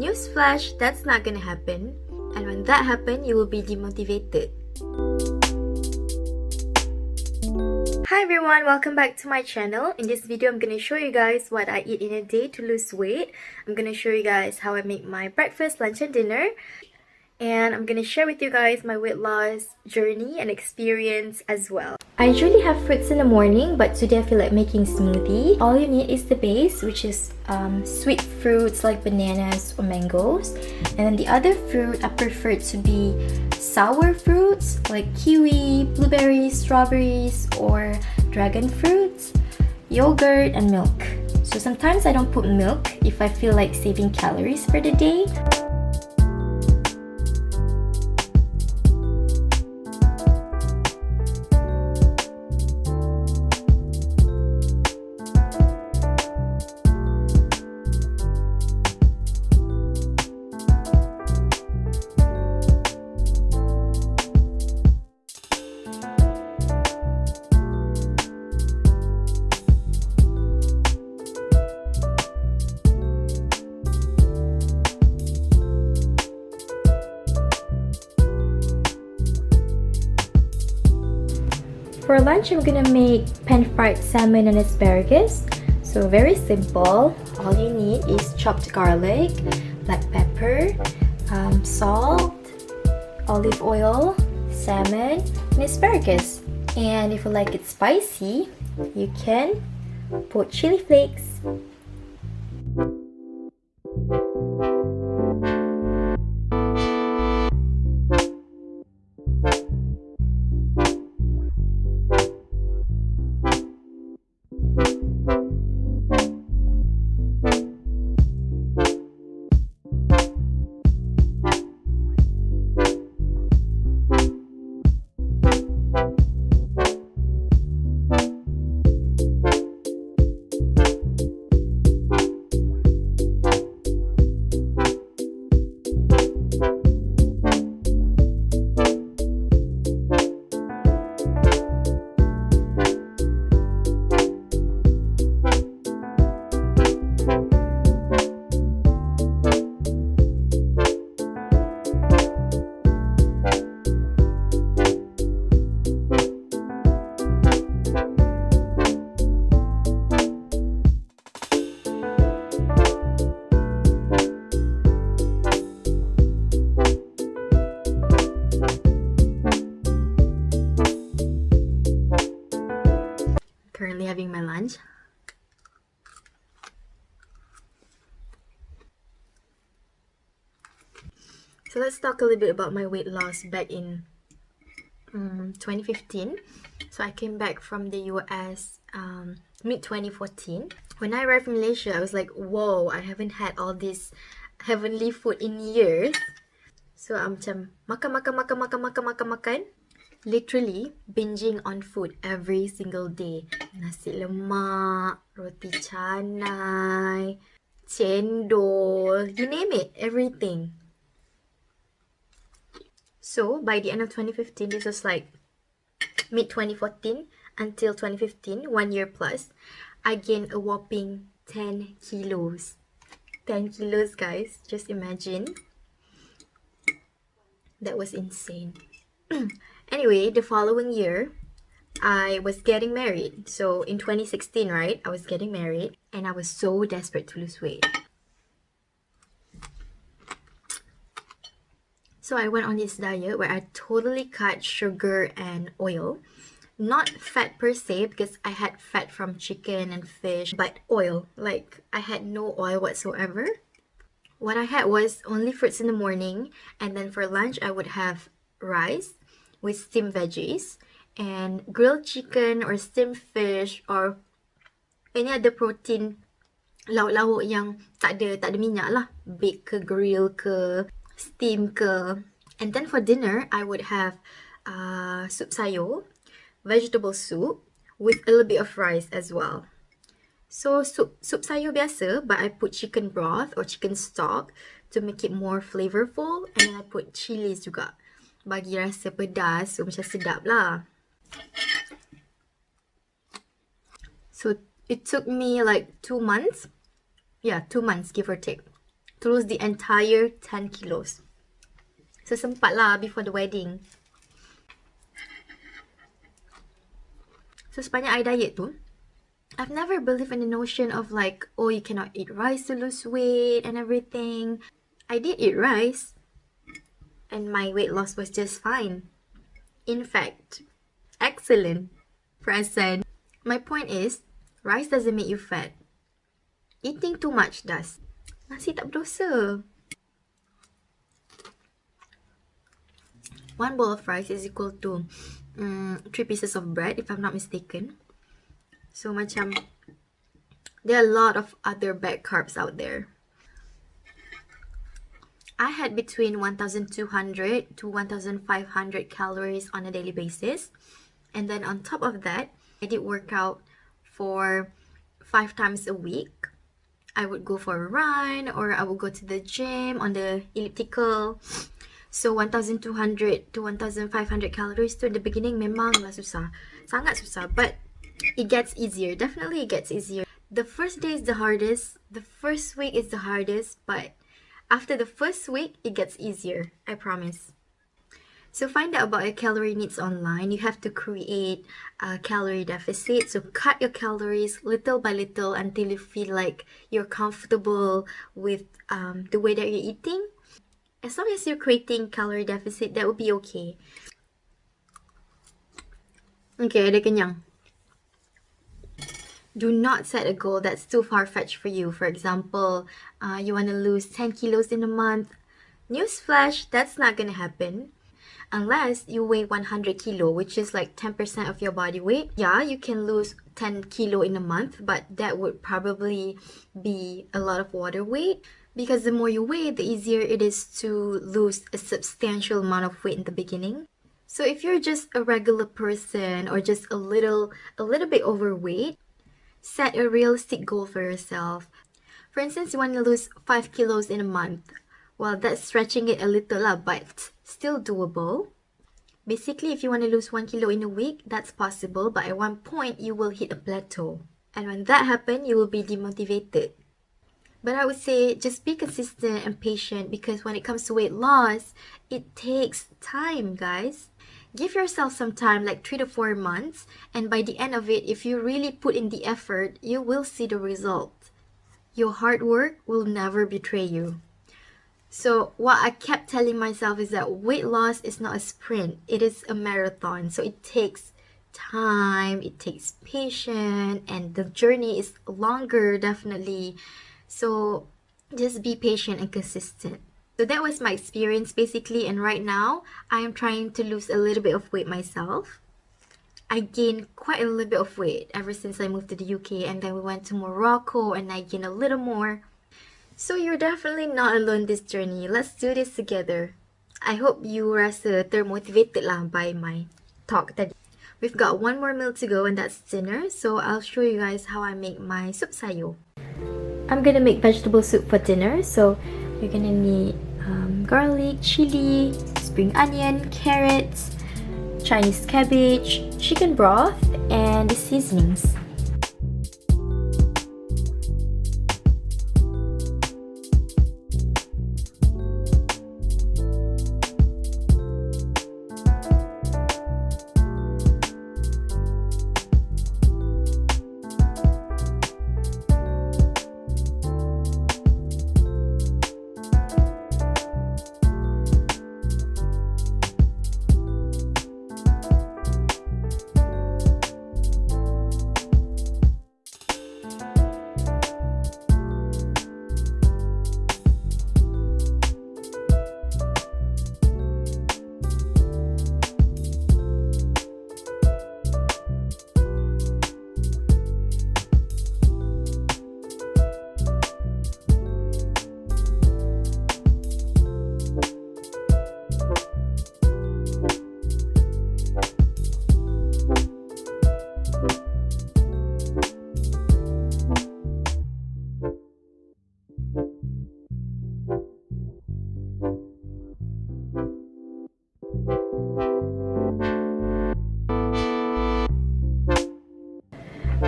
Newsflash, that's not gonna happen. And when that happens, you will be demotivated. Hi everyone, welcome back to my channel. In this video, I'm gonna show you guys what I eat in a day to lose weight. I'm gonna show you guys how I make my breakfast, lunch, and dinner. And I'm gonna share with you guys my weight loss journey and experience as well. I usually have fruits in the morning, but today I feel like making smoothie. All you need is the base, which is sweet fruits like bananas or mangoes. And then the other fruit I prefer to be sour fruits like kiwi, blueberries, strawberries, or dragon fruits, yogurt, and milk. So sometimes I don't put milk if I feel like saving calories for the day. For lunch, I'm gonna make pan-fried salmon and asparagus. So very simple. All you need is chopped garlic, black pepper, salt, olive oil, salmon, and asparagus. And if you like it spicy, you can put chili flakes. Currently having my lunch. So let's talk a little bit about my weight loss back in 2015. So I came back from the US mid-2014. When I arrived in Malaysia, I was like, whoa, I haven't had all this heavenly food in years. So I'm makan. Literally binging on food every single day. Nasi lemak, roti canai, cendol, you name it, everything. So by the end of 2015, this was like mid-2014 until 2015, 1 year plus, I gained a whopping 10 kilos. 10 kilos, guys. Just imagine. That was insane. Anyway, the following year, I was getting married. So in 2016, right, I was getting married and I was so desperate to lose weight. So I went on this diet where I totally cut sugar and oil. Not fat per se because I had fat from chicken and fish, but oil. Like I had no oil whatsoever. What I had was only fruits in the morning, and then for lunch I would have rice with steamed veggies and grilled chicken or steamed fish or any other protein lauk-lauk yang tak ada minyak lah, bake ke, grill ke, steam ke. And then for dinner I would have soup sayur, vegetable soup with a little bit of rice as well. So soup sayur biasa, but I put chicken broth or chicken stock to make it more flavorful, and then I put chilies juga bagi rasa pedas, so macam sedap lah. So it took me like 2 months, yeah, 2 months give or take, to lose the entire 10 kilos. So sempat lah before the wedding. So sepanjang I diet tu, I've never believed in the notion of like, oh, you cannot eat rice to lose weight and everything. I did eat rice, and my weight loss was just fine. In fact, excellent. Present. My point is, rice doesn't make you fat. Eating too much does. Nasi tak berdosa. One bowl of rice is equal to 3 pieces of bread, if I'm not mistaken. So macam, there are a lot of other bad carbs out there. I had between 1,200 to 1,500 calories on a daily basis. And then on top of that, I did work out for 5 times a week. I would go for a run, or I would go to the gym on the elliptical. So 1,200 to 1,500 calories to in the beginning memanglah susah. Sangat susah, but it gets easier. Definitely it gets easier. The first day is the hardest. The first week is the hardest, but after the first week, it gets easier. I promise. So find out about your calorie needs online. You have to create a calorie deficit. So cut your calories little by little until you feel like you're comfortable with the way that you're eating. As long as you're creating calorie deficit, that will be okay. Okay, ada kenyang. Do not set a goal that's too far-fetched for you. For example, you want to lose 10 kilos in a month. Newsflash, that's not going to happen. Unless you weigh 100 kilo, which is like 10% of your body weight. Yeah, you can lose 10 kilo in a month, but that would probably be a lot of water weight. Because the more you weigh, the easier it is to lose a substantial amount of weight in the beginning. So if you're just a regular person or just a little bit overweight, set a realistic goal for yourself. For instance, you want to lose 5 kilos in a month. Well, that's stretching it a little lah, but still doable. Basically, if you want to lose 1 kilo in a week, that's possible, but at one point, you will hit a plateau. And when that happens, you will be demotivated. But I would say just be consistent and patient, because when it comes to weight loss, it takes time, guys. Give yourself some time, like 3 to 4 months, and by the end of it, if you really put in the effort, you will see the result. Your hard work will never betray you. So what I kept telling myself is that weight loss is not a sprint, it is a marathon. So it takes time, it takes patience, and the journey is longer, definitely. So just be patient and consistent. So that was my experience basically, and right now I am trying to lose a little bit of weight myself. I gained quite a little bit of weight ever since I moved to the UK, and then we went to Morocco and I gained a little more. So you're definitely not alone this journey. Let's do this together. I hope you rasa termotivated lah by my talk tadi. We've got one more meal to go, and that's dinner. So I'll show you guys how I make my soup sayur. I'm gonna make vegetable soup for dinner. So you're gonna need garlic, chili, spring onion, carrots, Chinese cabbage, chicken broth, and the seasonings.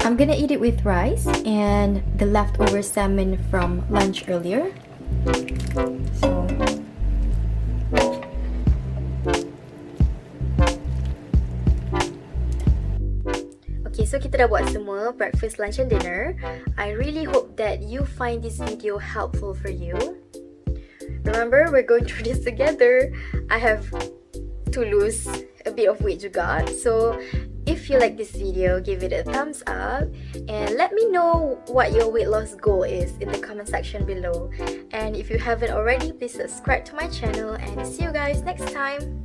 I'm gonna eat it with rice and the leftover salmon from lunch earlier. So okay, so kita dah buat semua breakfast, lunch and dinner. I really hope that you find this video helpful for you. Remember, we're going through this together. I have to lose a bit of weight juga. So if you like this video, give it a thumbs up and let me know what your weight loss goal is in the comment section below. And if you haven't already, please subscribe to my channel and see you guys next time.